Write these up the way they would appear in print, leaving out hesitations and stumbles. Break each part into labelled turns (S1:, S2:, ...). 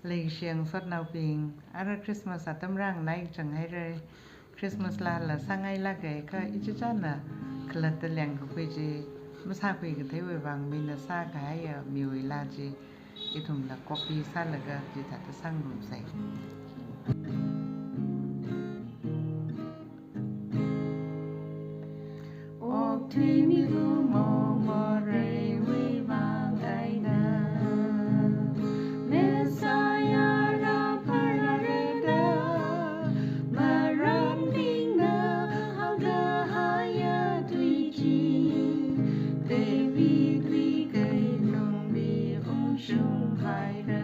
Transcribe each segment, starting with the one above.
S1: lì xiềng xót nào bình ara Christmas à tâm rang này chẳng hay rồi Christmas là sang ngày là cái ít chút chán à khla tê liang của quý chị mà sao quý cái thấy về vàng mình là sa cái miêu là chị ít thùng là coffee sa là cái chị thật sang đủ say ô thủy mi lu mò mò rây vi vàng ai na Messiah ra parareda maran dinga haga haya tuiji David vi cây nông bi ung sung hai ra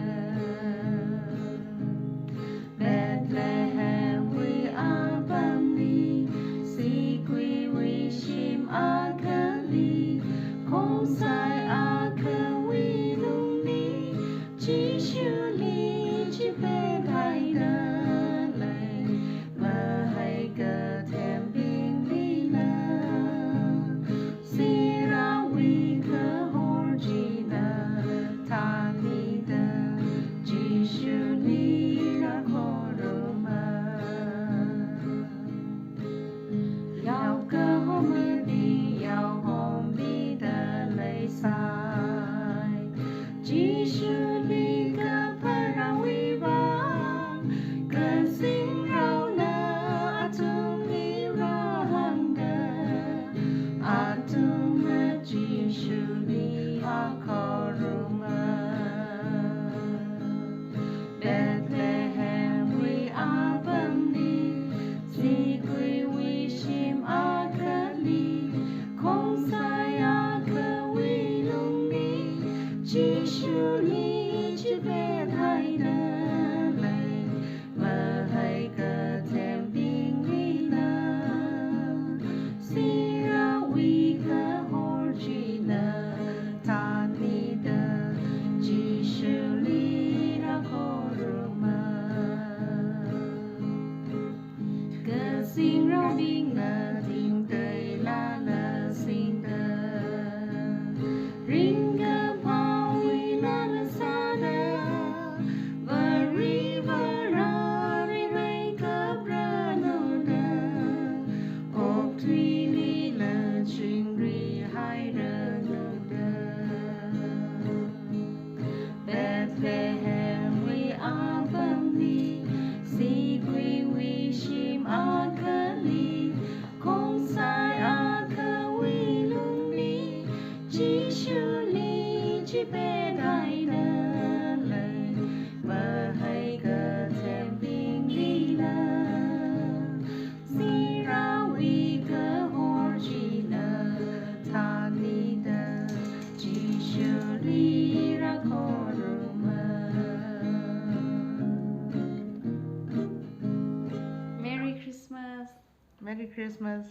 S1: Bethlehem we are bambi si quy we shim akali kong sai akawi lung ni chi shu li chi pe thai da lai ma hai ka them bing li la si ra we ka hor ji na ta ni da chi shu li ra ho ro ma Yao cơ hôm đi yao hôm đi đã lấy sai chỉ sư đi cơ para vi vang cơ sinh rau na atung ni ra hang da atung na chỉ sư đi ha koruma Bethlehem we are bambi si quy we shim akali kong sai akawi lung ni chi shu li chi ve thai na lai ma hai ka them bing li la si ra we ka hor chi na ta ni da chi shu li ra koruma Cơ sinh rau đi ngờ tìm tới la sinh tờ Ring cơ bao uy la sa đa Và river ra ri rây cơ bra nô đa Ốc thủy li la chinh ri hai rơ nô đa Bethlehem we are bambi si quy we shim akali kong sai akawi lung ni chi shu li chi pe dai na lai ma hai ka them bing li la si ra we ka hor chi na ta ni da chi shu li ra koruma Merry Christmas. Merry Christmas.